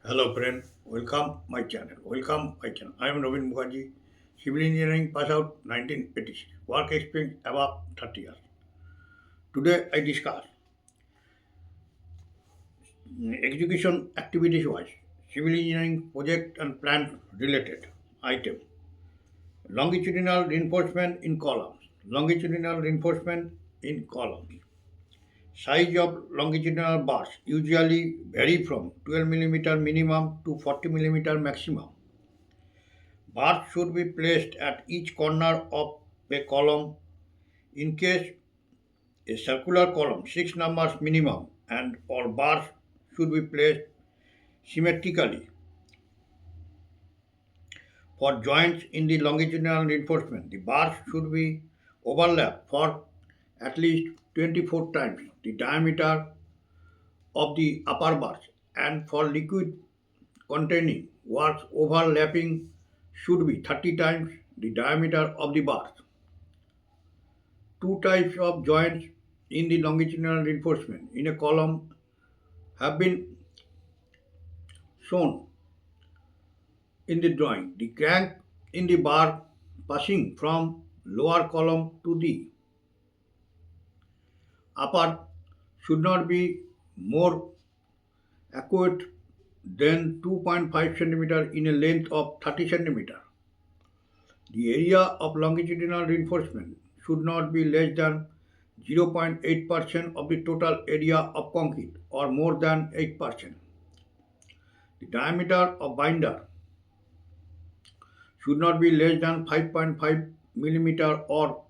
Hello friend, welcome my channel. Welcome my channel. I am Ravin Mukherjee, civil engineering pass out 1986. Work experience above 30 years. Today I discuss execution activities wise, civil engineering project and plan related item. Longitudinal reinforcement in columns. Longitudinal reinforcement in columns. Size of longitudinal bars usually vary from 12 millimeter minimum to 40 millimeter maximum. Bars should be placed at each corner of a column. In case a circular column, 6 numbers minimum, and all bars should be placed symmetrically. For joints in the longitudinal reinforcement, the bars should be overlapped for at least 24 times the diameter of the upper bars, and for liquid containing works overlapping should be 30 times the diameter of the bars. Two types of joints in the longitudinal reinforcement in a column have been shown in the drawing. The crank in the bar passing from lower column to the upper should not be more acute than 2.5 centimeter in a length of 30 centimeter. The area of longitudinal reinforcement should not be less than 0.8% of the total area of concrete or more than 8%. The diameter of binder should not be less than 5.5 millimeter or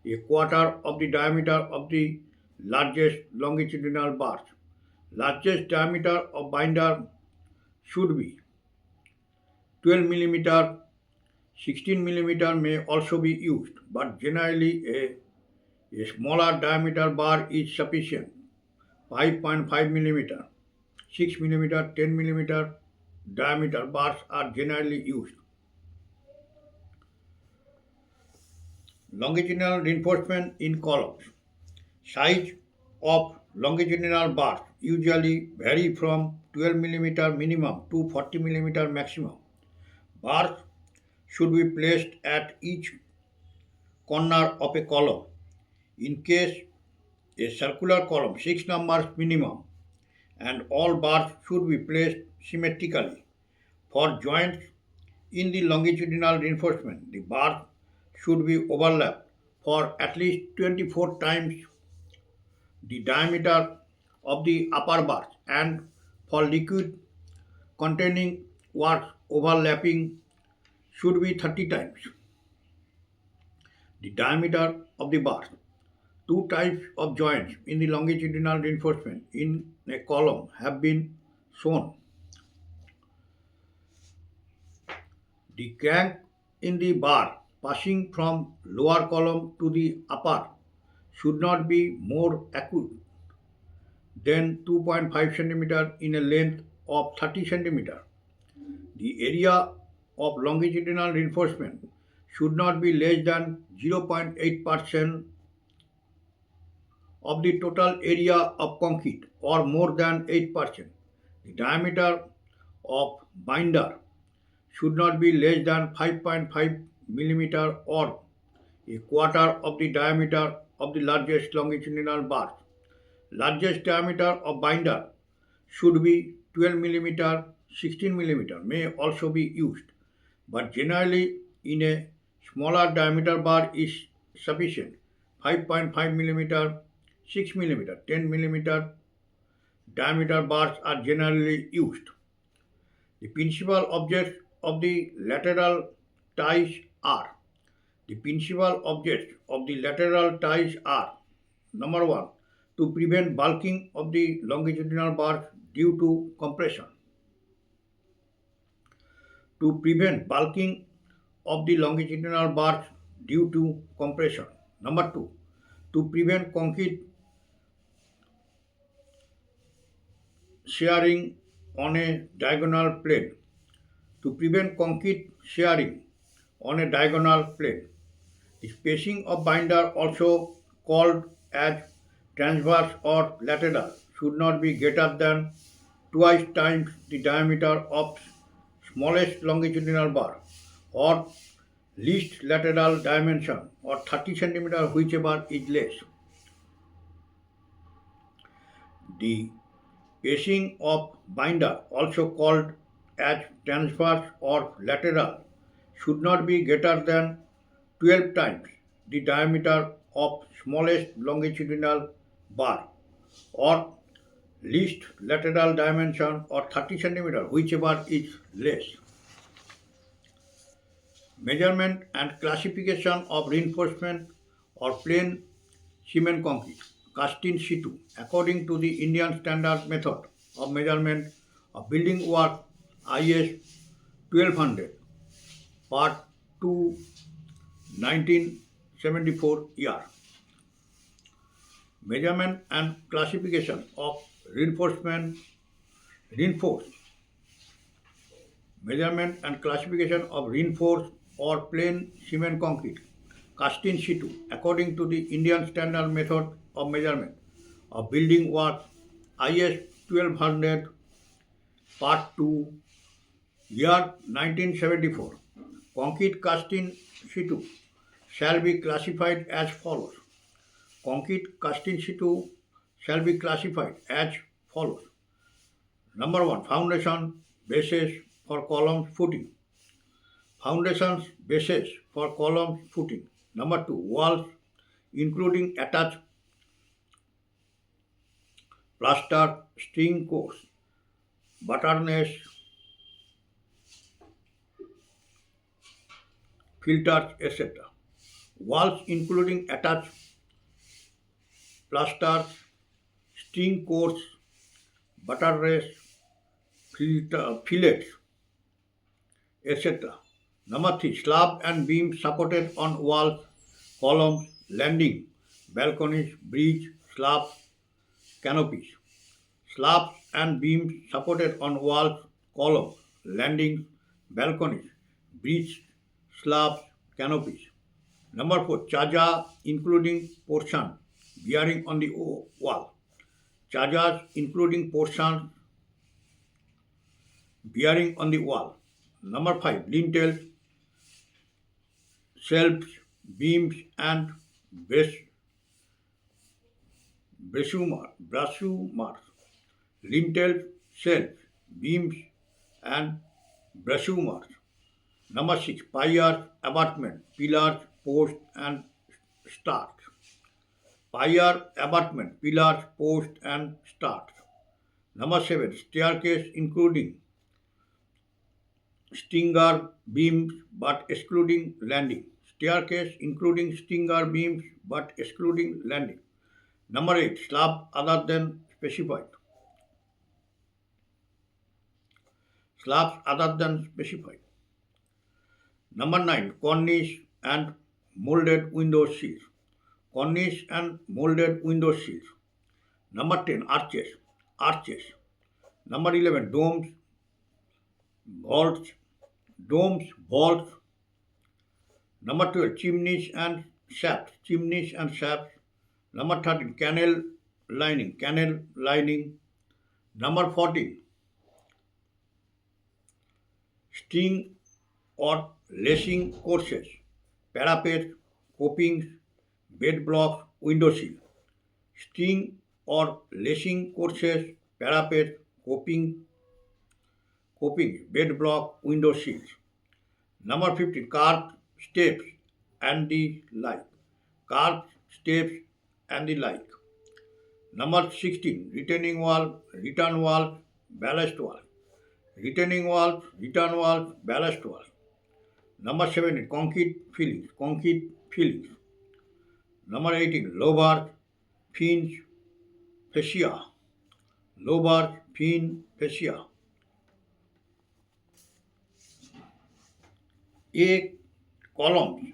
a quarter of the diameter of the largest longitudinal bars. Largest diameter of binder should be 12 millimeter. 16 millimeter may also be used, but generally a smaller diameter bar is sufficient. 5.5 millimeter, 6 millimeter, 10 millimeter diameter bars are generally used. Longitudinal reinforcement in columns. Size of longitudinal bars usually vary from 12 millimeter minimum to 40 millimeter maximum. Bars should be placed at each corner of a column. In case a circular column, 6 numbers minimum, and all bars should be placed symmetrically. For joints in the longitudinal reinforcement, the bars should be overlapped for at least 24 times the diameter of the upper bars, and for liquid containing works overlapping should be 30 times the diameter of the bars. Two types of joints in the longitudinal reinforcement in a column have been shown. The crank in the bar passing from lower column to the upper should not be more acute than 2.5 centimeter in a length of 30 centimeter. The area of longitudinal reinforcement should not be less than 0.8% of the total area of concrete or more than 8%. The diameter of binder should not be less than 5.5 millimeter or a quarter of the diameter of the largest longitudinal bar. Largest diameter of binder should be 12 millimeter. 16 millimeter may also be used, but generally in a smaller diameter bar is sufficient. 5.5 millimeter, 6 millimeter, 10 millimeter diameter bars are generally used. The principal objects of the lateral ties are the principal objects of the lateral ties are number one, to prevent bulking of the longitudinal bars due to compression. To prevent bulking of the longitudinal bars due to compression. Number two, to prevent concrete shearing on a diagonal plane. To prevent concrete shearing on a diagonal plane. The spacing of binder, also called as transverse or lateral, should not be greater than twice times the diameter of smallest longitudinal bar, or least lateral dimension, or 30 centimeter, whichever is less. The spacing of binder, also called as transverse or lateral, should not be greater than 12 times the diameter of smallest longitudinal bar, or least lateral dimension, or 30 centimeter, whichever is less. Measurement and classification of reinforcement or plain cement concrete cast in situ according to the Indian Standard Method of Measurement of Building Work IS 1200 Part 2 1974 year. Measurement and classification of reinforced measurement and classification of reinforced or plain cement concrete cast in situ according to the Indian Standard Method of Measurement of Building Work IS 1200 Part 2 year 1974. Concrete cast in situ shall be classified as follows. Concrete cast in situ shall be classified as follows. Number 1. Foundation bases for columns footing. Foundations bases for columns footing. Number 2. Walls including attached plaster, string course, butterness, filters, etc. Walls including attached plasters, string course, butterness, fillets, etc. Number 3. Slab and beams supported on walls, columns, landing, balconies, bridge, slabs, canopies. Slabs and beams supported on walls, columns, landings, balconies, bridge, slabs, canopies. Number 4. Chaja including portion bearing on the wall. Chajas including portions bearing on the wall. Number 5. Lintels, shelves, beams, and brasumars. Lintels, shelves, beams, and brasumars. Number 6. Piers, abutment, pillars, posts, and stars. Pier, abutment, pillars, posts, and stars. Number 7. Staircase including stinger beams but excluding landing. Staircase including stinger beams but excluding landing. Number 8. Slab other than specified. Slabs other than specified. Number 9. Cornice and molded window sills. Cornice and molded window sills. Number 10. Arches. Number 11. Vaults. Vaults. Number 12. Chimneys and shafts. Number 13. Canal lining. Number 14. String or lacing courses, parapets, copings, bed blocks, window sill. String or lacing courses, parapets, copings, bed block, window sills. Number 15. Carved steps and the like. Carved steps and the like. Number 16. Retaining wall, return wall, ballast wall. Retaining walls, return walls, ballast walls. Number 17. Concrete fillings. Number 18. Lobar, fins, fascia. Lobar, fin, fascia. A column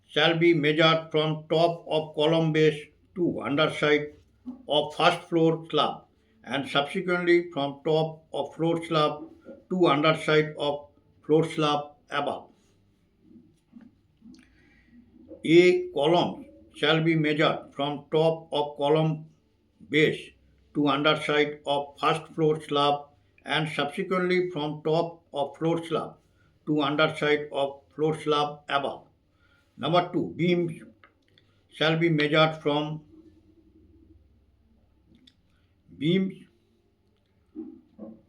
shall be measured from top of column base to underside of first floor slab and subsequently from top of floor slab to underside of floor slab above. A column shall be measured from top of column base to underside of first floor slab and subsequently from top of floor slab to underside of floor slab above. Number 2, beams shall be measured from beams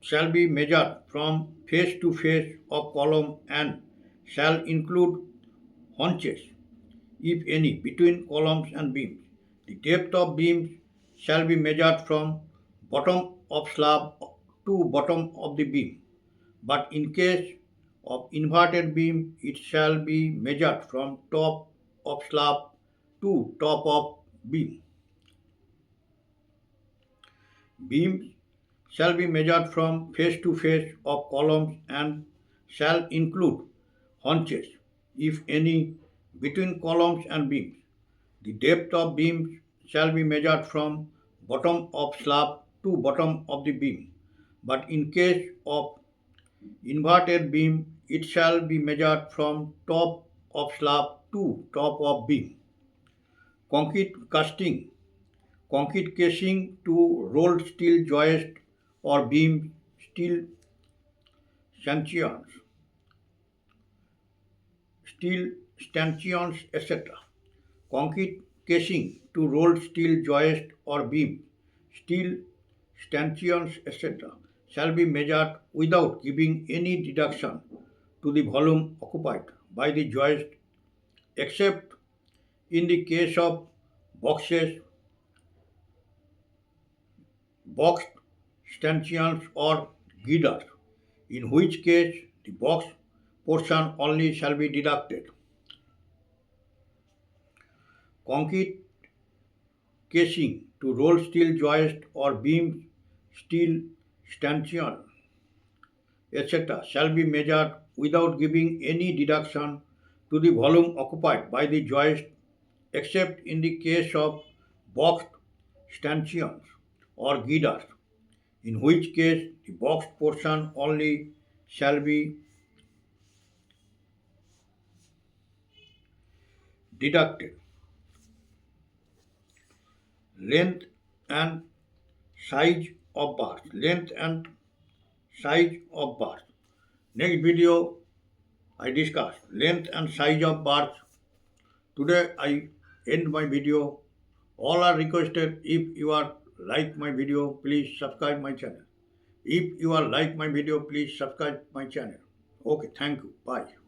shall be measured from face to face of column and shall include haunches, if any, between columns and beams. The depth of beams shall be measured from bottom of slab to bottom of the beam, but in case of inverted beam, it shall be measured from top of slab to top of beam. Beams shall be measured from face to face of columns and shall include haunches, if any, between columns and beams. The depth of beams shall be measured from bottom of slab to bottom of the beam, but in case of inverted beam, it shall be measured from top of slab to top of beam. Concrete casting, concrete casing to rolled steel joist or beam, steel stanchions, etc. Concrete casing to rolled steel joist or beam, steel stanchions, etc. shall be measured without giving any deduction to the volume occupied by the joist, except in the case of boxes, boxed stanchions or girders, in which case the box portion only shall be deducted. Concrete casing to roll steel joist or beam, steel stanchion, etc. shall be measured without giving any deduction to the volume occupied by the joist, except in the case of boxed stanchions or girders, in which case the boxed portion only shall be deducted. Length and size of bars. Length and size of bars. Next video I discuss length and size of bars. Today I end my video. All are requested, if you are like my video, please subscribe my channel. If you are like my video, please subscribe my channel. Okay, thank you. Bye.